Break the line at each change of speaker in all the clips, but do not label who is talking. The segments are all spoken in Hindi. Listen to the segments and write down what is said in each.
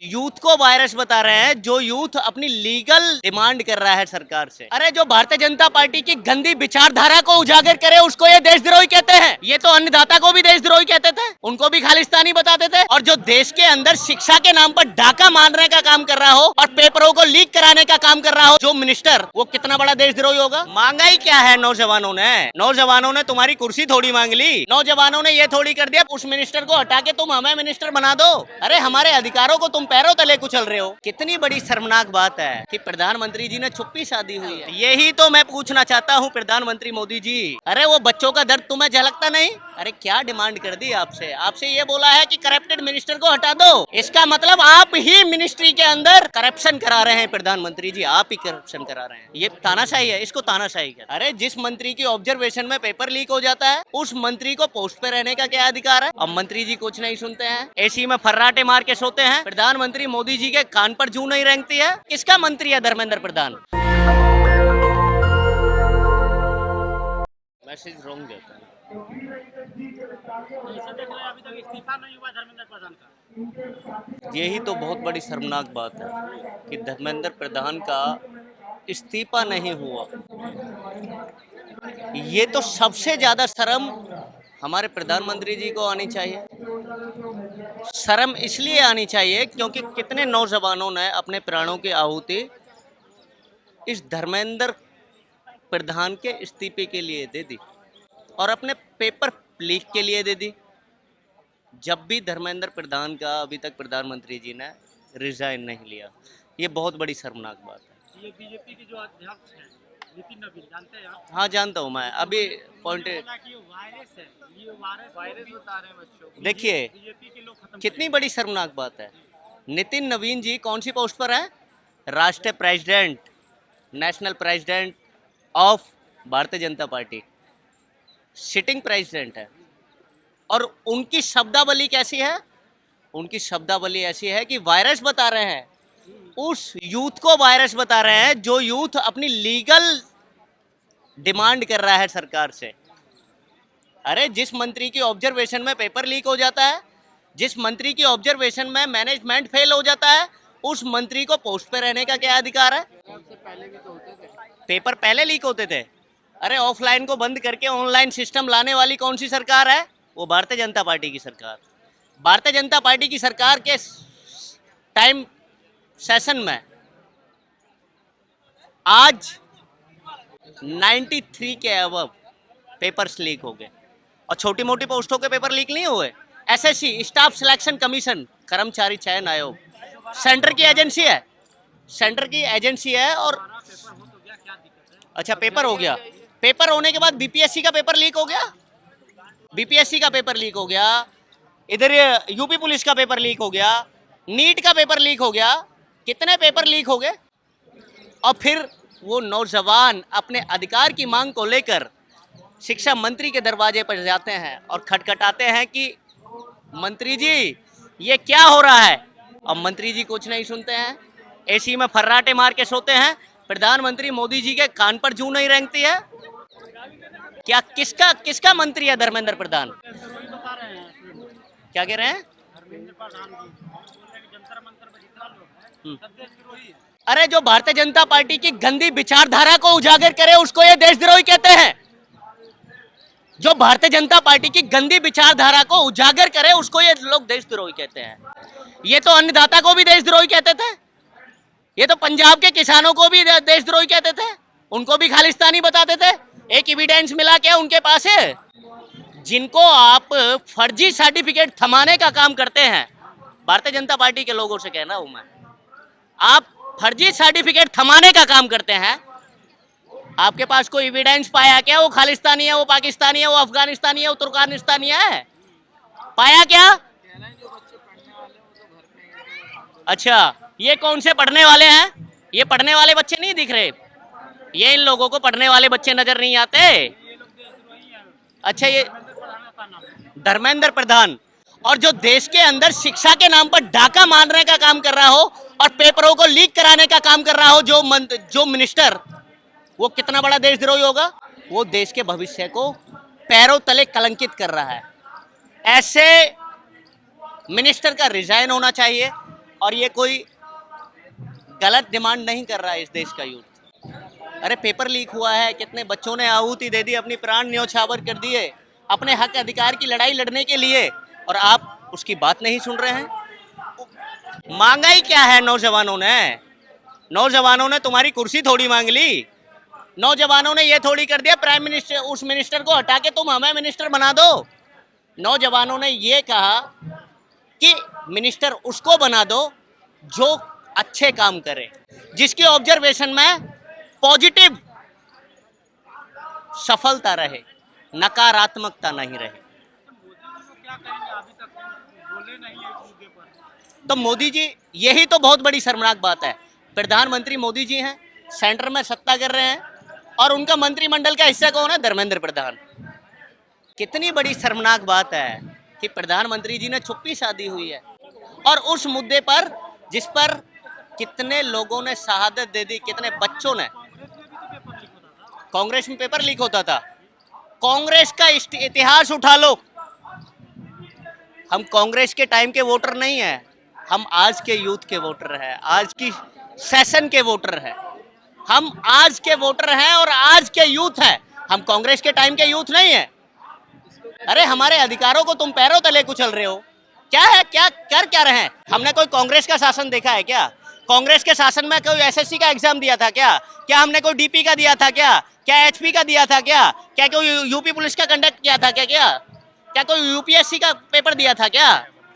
यूथ को वायरस बता रहे हैं, जो यूथ अपनी लीगल डिमांड कर रहा है सरकार से। अरे जो भारतीय जनता पार्टी की गंदी विचारधारा को उजागर करे उसको ये देशद्रोही कहते हैं। ये तो अन्नदाता को भी देशद्रोही कहते थे, उनको भी खालिस्तानी बताते थे। और जो देश के अंदर शिक्षा के नाम पर डाका मारने का काम कर रहा हो और पेपरों को लीक कराने का काम कर रहा हो जो मिनिस्टर, वो कितना बड़ा देशद्रोही होगा। मांगा ही क्या है नौजवानों ने तुम्हारी कुर्सी थोड़ी मांग ली। नौजवानों ने ये थोड़ी कर दिया उस मिनिस्टर को हटा के तुम हमें मिनिस्टर बना दो। अरे हमारे अधिकारों को तुम पैरों तले कुचल रहे हो। कितनी बड़ी शर्मनाक बात है कि प्रधानमंत्री जी ने चुप्पी साधी हुई है। यही तो मैं पूछना चाहता हूँ प्रधानमंत्री मोदी जी। अरे वो बच्चों का दर्द तुम्हें झलकता नहीं? अरे क्या डिमांड कर दी आपसे ये बोला है कि करप्टेड मिनिस्टर को हटा दो। इसका मतलब आप ही मिनिस्ट्री के अंदर करप्शन करा रहे हैं। प्रधानमंत्री जी आप ही करप्शन करा रहे हैं। ये तानाशाही है, इसको तानाशाही कहते हैं। अरे जिस मंत्री की ऑब्जर्वेशन में पेपर लीक हो जाता है उस मंत्री को पोस्ट पे रहने का क्या अधिकार है? अब मंत्री जी कुछ नहीं सुनते हैं, एसी में फर्राटे मार के सोते हैं। प्रधानमंत्री मोदी जी के कान पर जू नहीं रेंगती है। किसका मंत्री है धर्मेंद्र प्रधान? मैसेज रॉन्ग देता है।
अभी तक इस्तीफा नहीं हुआ धर्मेंद्र प्रधान का।
यही तो बहुत बड़ी शर्मनाक बात है कि धर्मेंद्र प्रधान का इस्तीफा नहीं हुआ। ये तो सबसे ज्यादा शर्म हमारे प्रधानमंत्री जी को आनी चाहिए। शर्म इसलिए आनी चाहिए क्योंकि कितने नौजवानों ने अपने प्राणों की आहुति इस धर्मेंद्र प्रधान के इस्तीफे के लिए दे दी और अपने पेपर लीक के लिए दे दी। जब भी धर्मेंद्र प्रधान का अभी तक प्रधानमंत्री जी ने रिजाइन नहीं लिया, ये बहुत बड़ी शर्मनाक बात है।
ये बीजेपी के जो अध्यक्ष हैं नितिन नवीन, जानते हैं आप?
हाँ जानता हूँ मैं। अभी पॉइंट
वायरस है, ये वायरस बता रहे हैं बच्चों को।
देखिए
बीजेपी के लोग खत्म
कितनी बड़ी शर्मनाक बात है। नितिन नवीन जी कौन सी पोस्ट पर है? राष्ट्रीय president, national president of Bharatiya Janata party, sitting president है। और उनकी शब्दावली कैसी है? उनकी शब्दावली ऐसी है कि वायरस बता रहे हैं, उस यूथ को वायरस बता रहे हैं जो यूथ अपनी लीगल डिमांड कर रहा है सरकार से। अरे जिस मंत्री की ऑब्जर्वेशन में पेपर लीक हो जाता है, जिस मंत्री की ऑब्जर्वेशन में मैनेजमेंट फेल हो जाता है, उस मंत्री को पोस्ट पे रहने का क्या अधिकार है?
पहले भी तो होते थे
पेपर, पहले लीक होते थे। अरे ऑफलाइन को बंद करके ऑनलाइन सिस्टम लाने वाली कौन सी सरकार है? वो भारतीय जनता पार्टी की सरकार। भारतीय जनता पार्टी की सरकार के टाइम सेशन में आज 93 के अबव पेपर्स लीक हो गए। और छोटी मोटी पोस्टों के पेपर लीक नहीं हुए। एसएससी, स्टाफ सिलेक्शन कमीशन, कर्मचारी चयन आयोग, सेंटर की एजेंसी है, सेंटर की एजेंसी है। और
पेपर हो तो गया, क्या दिक्कत है?
अच्छा पेपर हो गया, पेपर होने के बाद बीपीएससी का पेपर लीक हो गया, बीपीएससी का पेपर लीक हो गया, इधर यूपी पुलिस का पेपर लीक हो गया, नीट का पेपर लीक हो गया। कितने पेपर लीक हो गए? और फिर वो नौजवान अपने अधिकार की मांग को लेकर शिक्षा मंत्री के दरवाजे पर जाते हैं और खटखटाते हैं कि मंत्री जी ये क्या हो रहा है। और मंत्री जी कुछ नहीं सुनते हैं, एसी में फर्राटे मार के सोते हैं। प्रधानमंत्री मोदी जी के कान पर जू नहीं रेंगती है। क्या किसका मंत्री है धर्मेंद्र प्रधान?
बता रहे हैं
क्या कह रहे हैं?
धर्मेंद्र प्रधान जी बोल रहे हैं कि जंतर मंतर में जितना लोग हैं सब देशद्रोही है।
अरे जो भारतीय जनता पार्टी की गंदी विचारधारा को उजागर करे उसको ये देशद्रोही कहते हैं। जो भारतीय जनता पार्टी की गंदी विचारधारा को उजागर करे उसको ये लोग देशद्रोही कहते हैं। ये तो अन्नदाता को भी देशद्रोही कहते थे, ये तो पंजाब के किसानों को भी देशद्रोही कहते थे, उनको भी खालिस्तानी बताते थे। एक एविडेंस मिला क्या उनके पास है? जिनको आप फर्जी सर्टिफिकेट थमाने का काम करते हैं, भारतीय जनता पार्टी के लोगों से कहना हूं मैं, आप फर्जी सर्टिफिकेट थमाने का काम करते हैं। आपके पास कोई एविडेंस पाया क्या? वो खालिस्तानी है, वो पाकिस्तानी है, वो अफगानिस्तानी है, वो तुर्कमेनिस्तानी है? पाया क्या? अच्छा ये कौन से पढ़ने वाले हैं? ये पढ़ने वाले बच्चे नहीं दिख रहे, ये इन लोगों को पढ़ने वाले बच्चे नजर नहीं आते। अच्छा ये धर्मेंद्र प्रधान, और जो देश के अंदर शिक्षा के नाम पर डाका मारने का काम कर रहा हो और पेपरों को लीक कराने का काम कर रहा हो जो मिनिस्टर, वो कितना बड़ा देशद्रोही होगा? वो देश के भविष्य को पैरों तले कलंकित कर रहा है। ऐसे मिनिस्टर का रिजाइन होना चाहिए और ये कोई गलत डिमांड नहीं कर रहा है इस देश का यूथ। अरे पेपर लीक हुआ है, कितने बच्चों ने आहुति दे दी, अपनी प्राण न्यौछावर कर दिए अपने हक अधिकार की लड़ाई लड़ने के लिए, और आप उसकी बात नहीं सुन रहे हैं। मांगा ही क्या है नौजवानों ने? नौजवानों ने तुम्हारी कुर्सी थोड़ी मांग ली। नौजवानों ने ये थोड़ी कर दिया प्राइम मिनिस्टर, उस मिनिस्टर को हटा के तुम हमें मिनिस्टर बना दो। नौजवानों ने ये कहा कि मिनिस्टर उसको बना दो जो अच्छे काम करे, जिसकी ऑब्जर्वेशन में पॉजिटिव सफलता रहे, नकारात्मकता नहीं रहे।
तो क्या कहेंगे? अभी तक बोले नहीं है इस मुद्दे पर।
तो मोदी जी, यही तो बहुत बड़ी शर्मनाक बात है। प्रधानमंत्री मोदी जी हैं, सेंटर में सत्ता कर रहे हैं, और उनका मंत्रिमंडल का हिस्सा कौन है? धर्मेंद्र प्रधान। कितनी बड़ी शर्मनाक बात है कि प्रधानमंत्री जी ने चुप्पी साधी हुई है, और उस मुद्दे पर जिस पर कितने लोगों ने शहादत दे दी, कितने बच्चों ने। कांग्रेस में पेपर लीक होता था। कांग्रेस का इतिहास उठा लो। हम कांग्रेस के टाइम के वोटर नहीं है, हम आज के यूथ के वोटर हैं, आज की सेशन के वोटर हैं। हम आज के वोटर हैं और आज के यूथ हैं, हम कांग्रेस के टाइम के यूथ नहीं है। अरे हमारे अधिकारों को तुम पैरों तले कुचल रहे हो। क्या है, क्या कर क्या रहे हैं? हमने कोई कांग्रेस का शासन देखा है क्या? कांग्रेस के शासन में कोई एसएससी का एग्जाम दिया था क्या? क्या हमने कोई डीपी का दिया था क्या? क्या एचपी का दिया था क्या? क्या कोई यूपी पुलिस का कंडक्ट किया था क्या? क्या कोई यूपीएससी का पेपर दिया था क्या?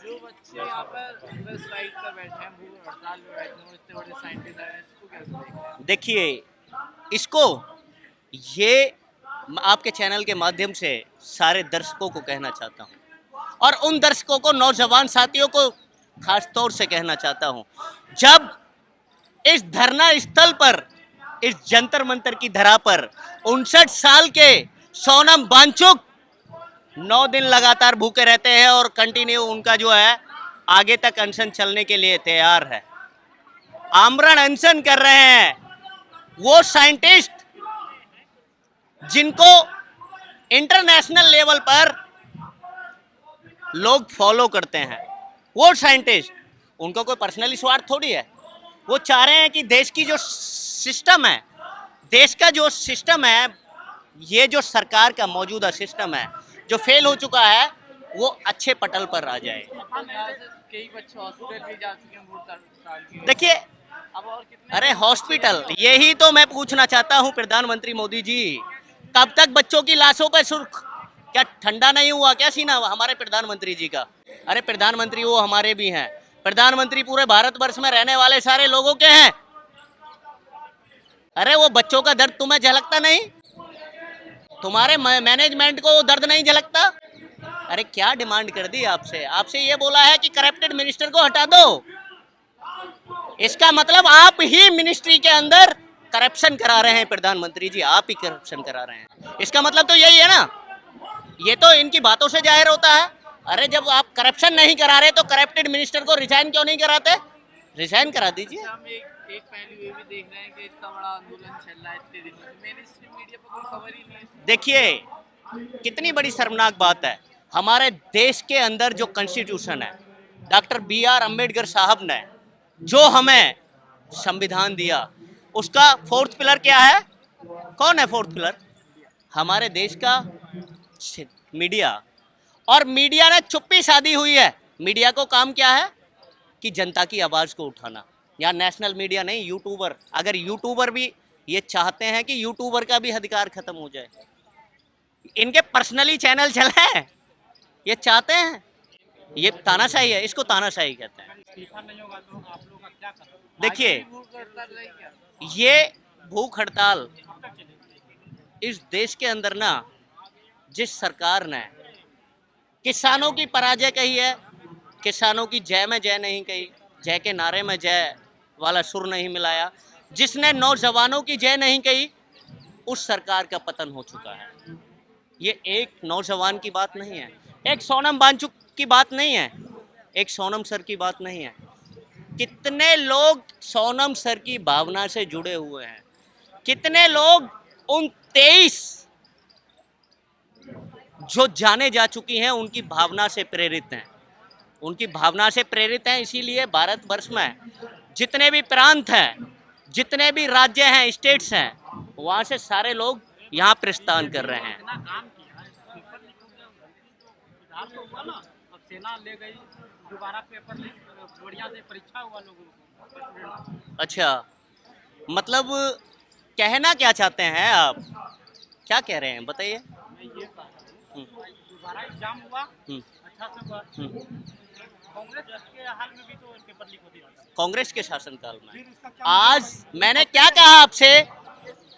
जो बच्चे यहाँ पर स्ट्राइक पर बैठे हैं, भूख हड़ताल पे बैठे हैं, इतने बड़े साइंटिस्ट हैं, इसको कैसे देखते हैं?
देखिए, इसको ये आपके चैनल के माध्यम से सारे दर्शकों को कहना चाहता हूँ, और उन दर्शकों को, नौजवान साथियों को खास तौर से कहना चाहता हूँ, जब इस धरना स्थल पर, इस जंतर मंतर की धरा पर 59 साल के सोनम वांगचुक 9 दिन लगातार भूखे रहते हैं, और कंटिन्यू उनका जो है आगे तक अनशन चलने के लिए तैयार है। आमरण अनशन कर रहे हैं वो साइंटिस्ट जिनको इंटरनेशनल लेवल पर लोग फॉलो करते हैं। वो साइंटिस्ट, उनको कोई पर्सनली स्वार्थ थोड़ी है। वो चाह रहे हैं कि देश की जो सिस्टम है, देश का जो सिस्टम है, ये जो सरकार का मौजूदा सिस्टम है जो फेल हो चुका है, वो अच्छे पटल पर आ जाए।
कई बच्चे हॉस्पिटल भी जा चुके हैं वोट डाल के।
देखिए,
अब और कितने
अरे हॉस्पिटल, यही तो मैं पूछना चाहता हूं प्रधानमंत्री मोदी जी, कब तक बच्चों की लाशों पर सुर्ख? क्या ठंडा नहीं हुआ क्या सीना हमारे प्रधानमंत्री जी का? अरे प्रधानमंत्री वो हमारे भी हैं। प्रधानमंत्री पूरे भारतवर्ष में रहने वाले सारे लोगों के हैं। अरे वो बच्चों का दर्द तुम्हें झलकता नहीं? तुम्हारे मैनेजमेंट को वो दर्द नहीं झलकता? अरे क्या डिमांड कर दी आपसे? आपसे ये बोला है कि करप्टेड मिनिस्टर को हटा दो। इसका मतलब आप ही मिनिस्ट्री के अंदर करप्शन करा रहे हैं प्रधानमंत्री जी, आप ही करप्शन करा रहे हैं। इसका मतलब तो यही है ना, ये तो इनकी बातों से जाहिर होता है। अरे जब आप करप्शन नहीं करा रहे तो करप्टेड मिनिस्टर को रिजाइन क्यों नहीं कराते? रिजाइन करा दीजिए।
हम एक पहलू ये भी देख रहे हैं कि इतना बड़ा आंदोलन चल रहा है इतने दिनों से, मेन स्ट्रीम मीडिया पर कोई खबर ही नहीं है।
देखिए कितनी बड़ी शर्मनाक बात है, हमारे देश के अंदर जो कॉन्स्टिट्यूशन है, डॉक्टर BR अम्बेडकर साहब ने जो हमें संविधान दिया, उसका 4th पिलर क्या है? कौन है 4th पिलर? हमारे देश का मीडिया। और मीडिया ने चुप्पी साधी हुई है। मीडिया को काम क्या है कि जनता की आवाज को उठाना। या नेशनल मीडिया नहीं, यूट्यूबर। अगर यूट्यूबर भी ये चाहते हैं कि यूट्यूबर का भी अधिकार खत्म हो जाए, इनके पर्सनली चैनल चले, ये चाहते हैं। ये तानाशाही है, इसको तानाशाही कहते हैं।
इस्तीफा नहीं होगा तो आप लोगों का क्या करें?
देखिए,
भूख हड़ताल रहेगी क्या?
ये भूख हड़ताल
कब तक चलेगी?
इस देश के अंदर ना, जिस सरकार ने किसानों की पराजय कही है, किसानों की जय में जय नहीं कही, जय के नारे में जय वाला सुर नहीं मिलाया, जिसने नौजवानों की जय नहीं कही, उस सरकार का पतन हो चुका है। ये एक नौजवान की बात नहीं है, एक सोनम वांगचुक की बात नहीं है, एक सोनम सर की बात नहीं है। कितने लोग सोनम सर की भावना से जुड़े हुए हैं, कितने लोग उन 23 जो जाने जा चुकी हैं उनकी भावना से प्रेरित हैं, उनकी भावना से प्रेरित हैं, इसीलिए भारतवर्ष में जितने भी प्रांत हैं, जितने भी राज्य हैं, स्टेट्स हैं, वहाँ से सारे लोग यहाँ प्रस्थान कर रहे हैं।
इतना काम किया है, पेपर लीक हो गया, सुधार तो हुआ ना। अब सेना ले गई, दोबारा पेपर लीक, बढ़िया से परीक्षा हुआ लोगों को।
अच्छा, मतलब कहना क्या चाहते हैं आप, क्या कह रहे हैं बताइए।
मैं ये कह रहा हूँ, दोबारा एग्जाम हुआ, अच्छा से हुआ। कांग्रेस के हाल में भी तो पेपर लीक होती थी,
कांग्रेस के शासनकाल में। आज मैंने क्या कहा आपसे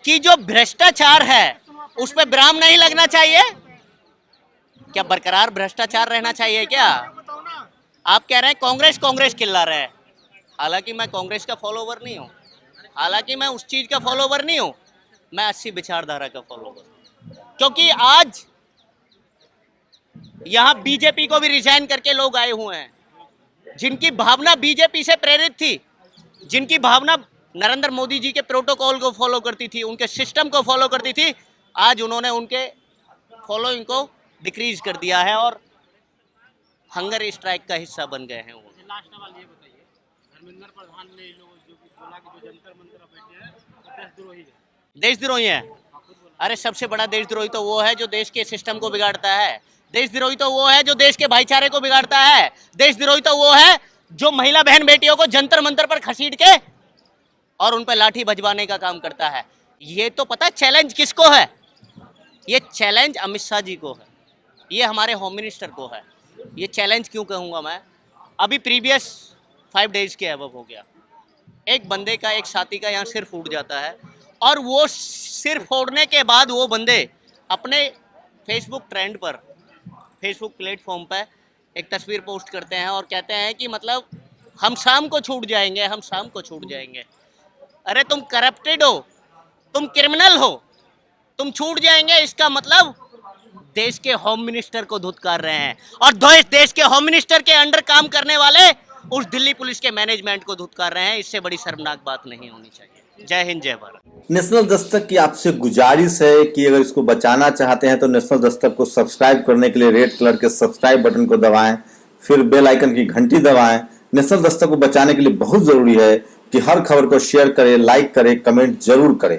कि जो भ्रष्टाचार है उस पर विराम नहीं लगना चाहिए क्या? बरकरार भ्रष्टाचार रहना चाहिए क्या? आप कह रहे हैं कांग्रेस कांग्रेस चिल्ला रहे हैं, हालांकि मैं कांग्रेस का फॉलोवर नहीं हूँ, हालांकि मैं उस चीज का फॉलोवर नहीं हूँ, मैं 80 विचारधारा का फॉलोवर हूँ। क्योंकि आज यहाँ बीजेपी को भी रिजाइन करके लोग आए हुए हैं, जिनकी भावना बीजेपी से प्रेरित थी, जिनकी भावना नरेंद्र मोदी जी के प्रोटोकॉल को फॉलो करती थी, उनके सिस्टम को फॉलो करती थी, आज उन्होंने उनके फॉलोइंग को डिक्रीज कर दिया है और हंगर स्ट्राइक का हिस्सा बन गए हैं वो।
लास्ट सवाल ये बताइए, धर्मेंद्र प्रधान ने लोग जो बोला कि जो जंतर मंतर बैठे हैं वो देशद्रोही है।
देशद्रोही है? अरे सबसे बड़ा देशद्रोही तो वो है जो देश के सिस्टम को बिगाड़ता है, देशद्रोही तो वो है जो देश के भाईचारे को बिगाड़ता है, देशद्रोही तो वो है जो महिला बहन बेटियों को जंतर मंतर पर खसीट के और उन पर लाठी भजवाने का काम करता है। ये तो पता चैलेंज किसको है? ये चैलेंज अमित शाह जी को है, ये हमारे होम मिनिस्टर को है। ये चैलेंज क्यों कहूँगा मैं, अभी प्रीवियस 5 डेज के अबव हो गया, एक बंदे का, एक साथी का यहाँ सिर फूट जाता है और वो सिर फोड़ने के बाद वो बंदे अपने फेसबुक ट्रेंड पर, फेसबुक प्लेटफॉर्म पर एक तस्वीर पोस्ट करते हैं और कहते हैं कि मतलब हम शाम को छूट जाएंगे, हम शाम को छूट जाएंगे। अरे तुम करप्टेड हो, तुम क्रिमिनल हो, तुम छूट जाएंगे, इसका मतलब देश के होम मिनिस्टर को धुतकार रहे हैं और देश के होम मिनिस्टर के अंडर काम करने वाले उस दिल्ली पुलिस के मैनेजमेंट को धुतकार रहे हैं। इससे बड़ी शर्मनाक बात नहीं होनी चाहिए। जय हिंद, जय भारत।
नेशनल दस्तक की आपसे गुजारिश है कि अगर इसको बचाना चाहते हैं तो नेशनल दस्तक को सब्सक्राइब करने के लिए रेड कलर के सब्सक्राइब बटन को दबाएं, फिर बेल आइकन की घंटी दबाएं। नेशनल दस्तक को बचाने के लिए बहुत जरूरी है कि हर खबर को शेयर करें, लाइक करें, कमेंट जरूर करें।